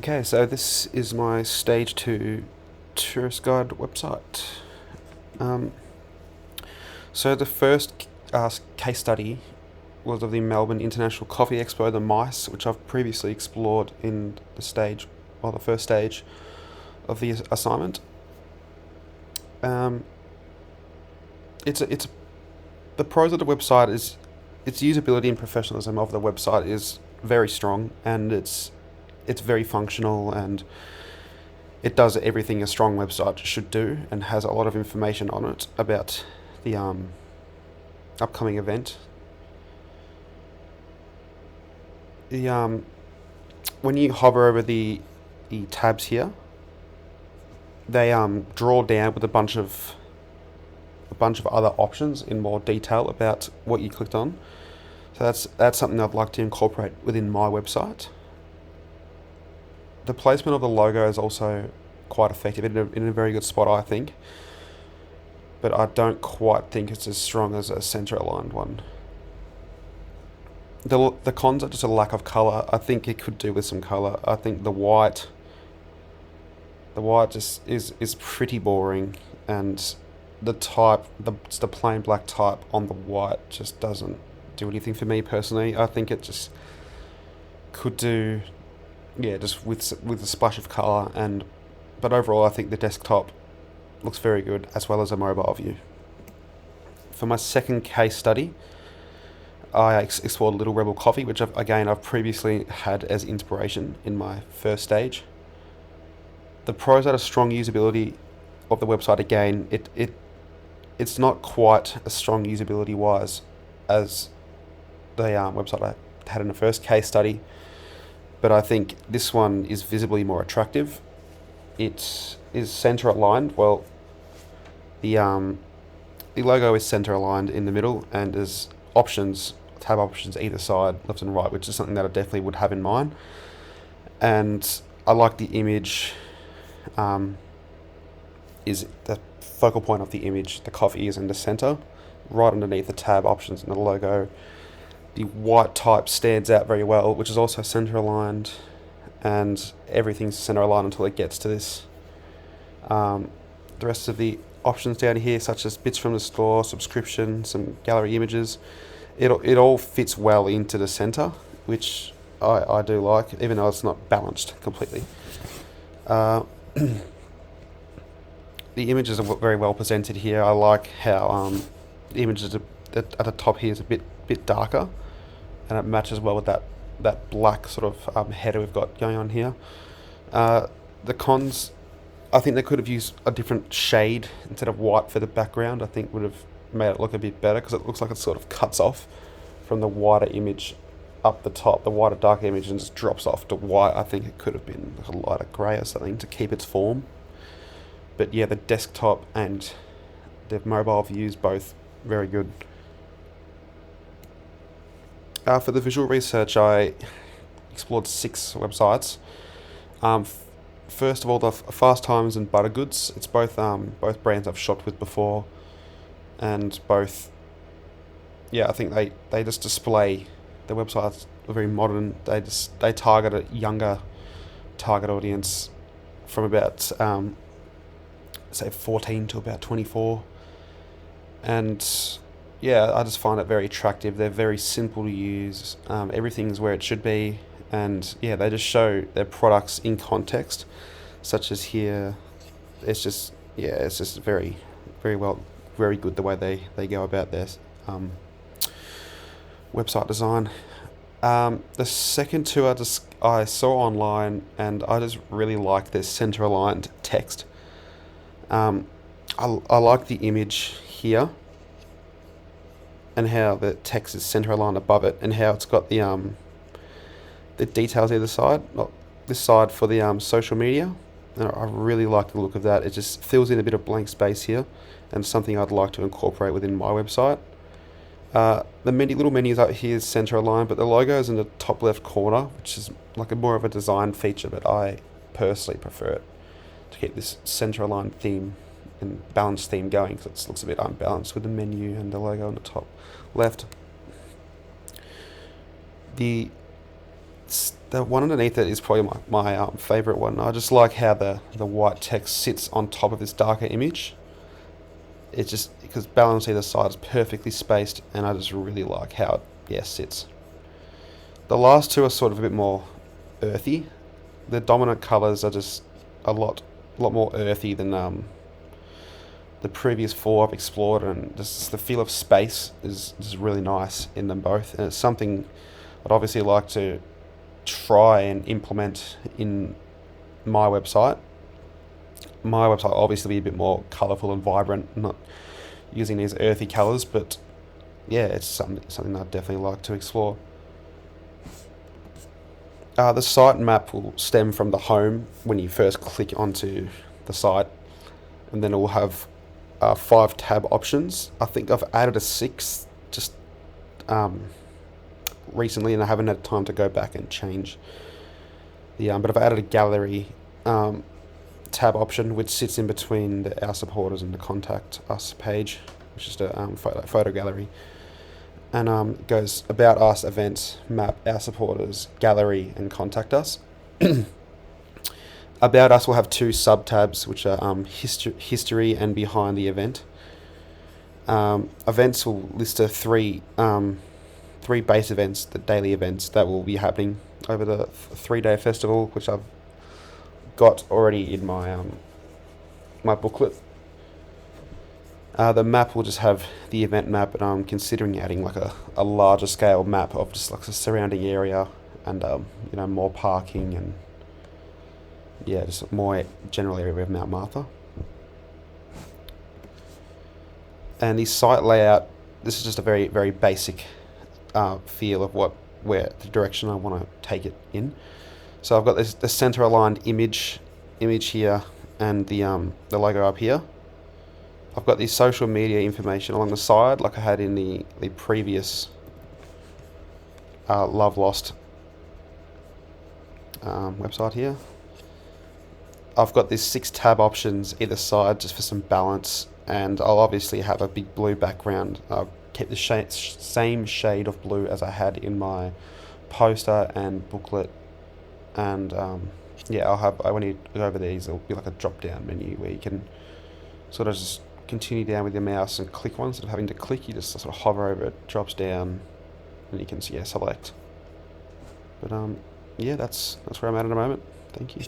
Okay, so this is my stage 2 tourist guide website. Um, so the first case study was of the Melbourne International Coffee Expo, the MICE, which I've previously explored in the first stage of the assignment. Um, it's the pros of the website is its usability and professionalism of the website is very strong, and it's very functional, and it does everything a strong website should do, and has a lot of information on it about the upcoming event. The When you hover over the tabs here, they draw down with a bunch of other options in more detail about what you clicked on. So that's something I'd like to incorporate within my website. The placement of the logo is also quite effective, in a very good spot, I think. But I don't quite think it's as strong as a centre aligned one. The cons are just a lack of colour. I think it could do with some colour. I think the white just is pretty boring, and the plain black type on the white just doesn't do anything for me personally. I think it just could do, yeah, just with a splash of colour, but overall I think the desktop looks very good, as well as a mobile view. For my second case study, I explored Little Rebel Coffee, which I've previously had as inspiration in my first stage. The pros are a strong usability of the website. Again, it's not quite as strong usability wise as the website I had in the first case study, but I think this one is visibly more attractive. It is center aligned. Well, the logo is center aligned in the middle, and there's tab options either side, left and right, which is something that I definitely would have in mind. And I like the image. Is the focal point of the image. The coffee is in the center, right underneath the tab options and the logo. The white type stands out very well, which is also center aligned, and everything's center aligned until it gets to this. The rest of the options down here, such as bits from the store, subscription, some gallery images, it all fits well into the center, which I do like, even though it's not balanced completely. The images are very well presented here. I like how the images at the top here is a bit darker, and it matches well with that black sort of header we've got going on here. The cons, I think they could have used a different shade instead of white for the background. I think would have made it look a bit better, because it looks like it sort of cuts off from the wider image up the top, the wider dark image, and just drops off to white. I think it could have been like a lighter grey or something to keep its form. But yeah, the desktop and the mobile views both very good. For the visual research, I explored 6 websites. First of all, the Fast Times and Butter Goods. It's both brands I've shopped with before, and both, yeah, I think they just display, the websites are very modern. They target a younger target audience from about say 14 to about 24, and yeah, I just find it very attractive. They're very simple to use. Everything's where it should be, and yeah, they just show their products in context, such as here. It's just very, very well, very good the way they go about their website design. The second two I saw online, and I just really like this center aligned text. I like the image here, and how the text is center aligned above it, and how it's got the details either side, not this side for the social media. And I really like the look of that. It just fills in a bit of blank space here, and something I'd like to incorporate within my website. The little menus up here is center aligned, but the logo is in the top left corner, which is like more of a design feature, but I personally prefer it to keep this center aligned theme and balanced theme going, because it looks a bit unbalanced with the menu and the logo on the top left. The The one underneath it is probably my favorite one. I just like how the white text sits on top of this darker image. It's just because balance either side is perfectly spaced, and I just really like how it sits. The last two are sort of a bit more earthy. The dominant colours are just a lot more earthy than the previous four I've explored, and just the feel of space is really nice in them both, and it's something I'd obviously like to try and implement in my website. My website will obviously be a bit more colourful and vibrant, not using these earthy colours, but yeah, it's something I'd definitely like to explore. The site map will stem from the home when you first click onto the site, and then it will have 5 tab options. I think I've added a 6th just recently, and I haven't had time to go back and change but I've added a gallery tab option, which sits in between our supporters and the contact us page, which is the photo gallery, and it goes about us, events, map, our supporters, gallery, and contact us. About us will have 2 sub tabs, which are history and behind the event. Events will list 3 base events, the daily events that will be happening over the 3-day festival, which I've got already in my my booklet. The map will just have the event map, and I'm considering adding like a larger scale map of just like the surrounding area, and more parking, and just more general area of Mount Martha. And the site layout, this is just a very, very basic feel of where the direction I want to take it in. So I've got the center aligned image here, and the logo up here. I've got the social media information along the side, like I had in the previous Love Lost website here. I've got these 6 tab options either side just for some balance, and I'll obviously have a big blue background. I'll keep the same shade of blue as I had in my poster and booklet, and when you go over these, there'll be like a drop down menu where you can sort of just continue down with your mouse and click one. Instead of having to click, you just sort of hover over it, drops down, and you can select. But that's where I'm at the moment. Thank you.